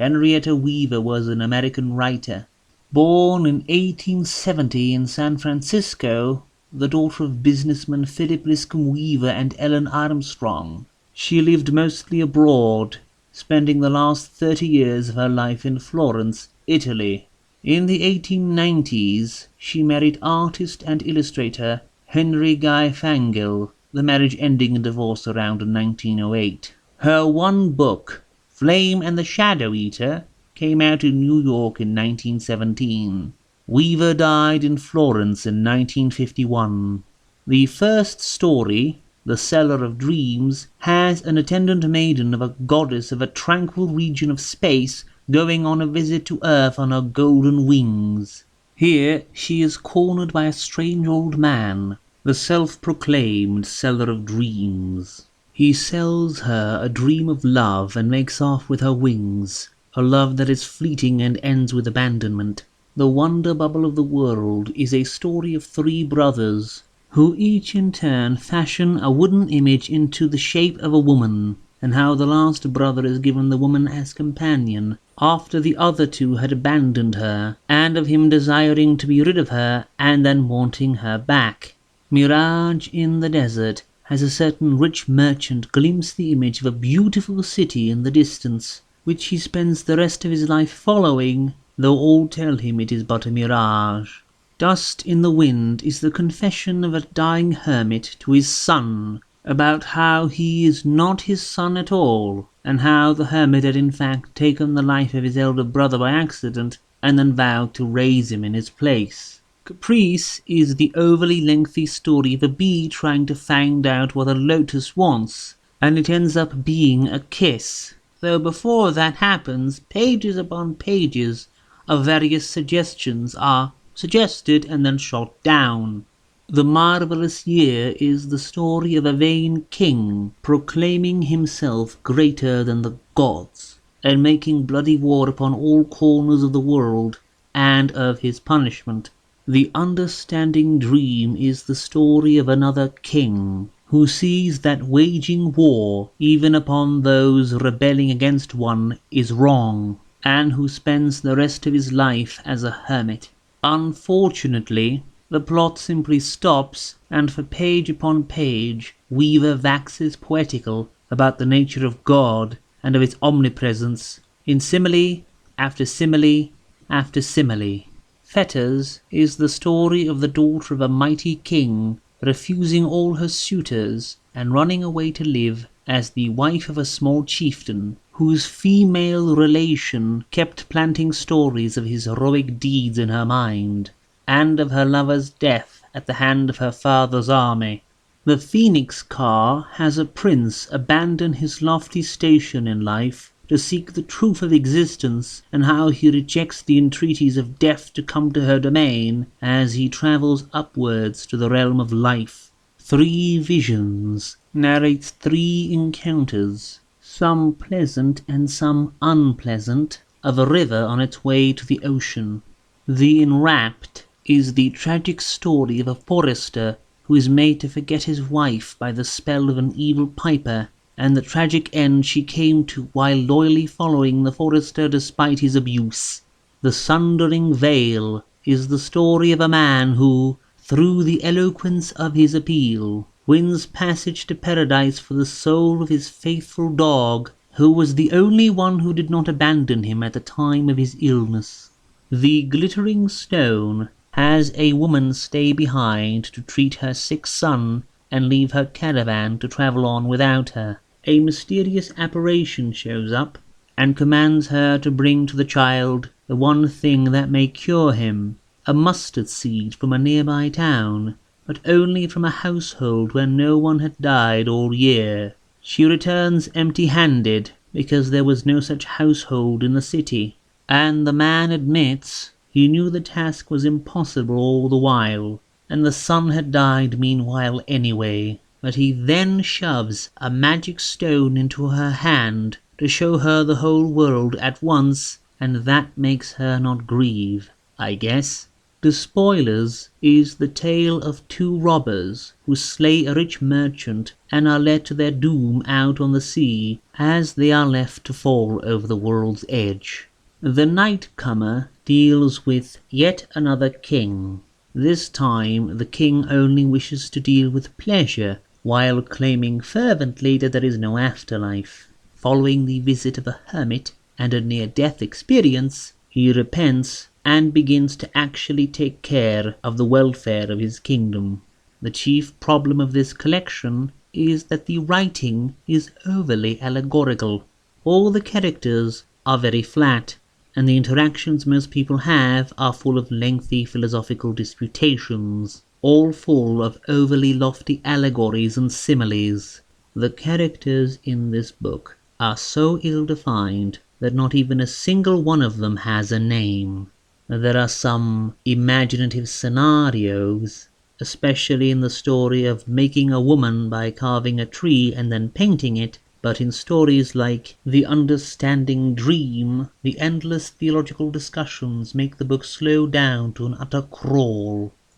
Henrietta Weaver was an American writer. Born in 1870 in San Francisco, the daughter of businessman Philip Liscombe Weaver and Ellen Armstrong, she lived mostly abroad, spending the last 30 years of her life in Florence, Italy. In the 1890s, she married artist and illustrator Henry Guy Fangill, the marriage ending in divorce around 1908. Her one book, Flame and the Shadow Eater, came out in New York in 1917. Weaver died in Florence in 1951. The first story, The Seller of Dreams, has an attendant maiden of a goddess of a tranquil region of space going on a visit to Earth on her golden wings. Here she is cornered by a strange old man, the self-proclaimed Seller of Dreams. He sells her a dream of love and makes off with her wings, a love that is fleeting and ends with abandonment. The Wonder Bubble of the World is a story of three brothers, who each in turn fashion a wooden image into the shape of a woman, and how the last brother is given the woman as companion, after the other two had abandoned her, and of him desiring to be rid of her and then wanting her back. Mirage in the Desert has a certain rich merchant glimpse the image of a beautiful city in the distance, which he spends the rest of his life following, though all tell him it is but a mirage. Dust in the Wind is the confession of a dying hermit to his son, about how he is not his son at all, and how the hermit had in fact taken the life of his elder brother by accident, and then vowed to raise him in his place. Caprice is the overly lengthy story of a bee trying to find out what a lotus wants, and it ends up being a kiss, though before that happens, pages upon pages of various suggestions are suggested and then shot down. The Marvelous Year is the story of a vain king proclaiming himself greater than the gods, and making bloody war upon all corners of the world, and of his punishment. The Understanding Dream is the story of another king, who sees that waging war, even upon those rebelling against one, is wrong, and who spends the rest of his life as a hermit. Unfortunately, the plot simply stops, and for page upon page, Weaver waxes poetical about the nature of God and of its omnipresence, in simile after simile after simile. Fetters is the story of the daughter of a mighty king refusing all her suitors and running away to live as the wife of a small chieftain, whose female relation kept planting stories of his heroic deeds in her mind, and of her lover's death at the hand of her father's army. The Phoenix car has a prince abandon his lofty station in life to seek the truth of existence, and how he rejects the entreaties of death to come to her domain as he travels upwards to the realm of life. Three Visions narrates three encounters, some pleasant and some unpleasant, of a river on its way to the ocean. The Enwrapped is the tragic story of a forester who is made to forget his wife by the spell of an evil piper, and the tragic end she came to while loyally following the forester despite his abuse. The Sundering Veil is the story of a man who, through the eloquence of his appeal, wins passage to paradise for the soul of his faithful dog, who was the only one who did not abandon him at the time of his illness. The Glittering Stone has a woman stay behind to treat her sick son and leave her caravan to travel on without her. A mysterious apparition shows up and commands her to bring to the child the one thing that may cure him, a mustard seed from a nearby town, but only from a household where no one had died all year. She returns empty-handed because there was no such household in the city, and the man admits he knew the task was impossible all the while, and the son had died meanwhile anyway. But he then shoves a magic stone into her hand to show her the whole world at once, and that makes her not grieve, I guess. The Spoilers is the tale of two robbers who slay a rich merchant and are led to their doom out on the sea as they are left to fall over the world's edge. The Nightcomer deals with yet another king. This time the king only wishes to deal with pleasure while claiming fervently that there is no afterlife. Following the visit of a hermit and a near-death experience, he repents and begins to actually take care of the welfare of his kingdom. The chief problem of this collection is that the writing is overly allegorical. All the characters are very flat, and the interactions most people have are full of lengthy philosophical disputations, all full of overly lofty allegories and similes. The characters in this book are so ill-defined that not even a single one of them has a name. There are some imaginative scenarios, especially in the story of making a woman by carving a tree and then painting it, but in stories like The Understanding Dream, the endless theological discussions make the book slow down to an utter crawl.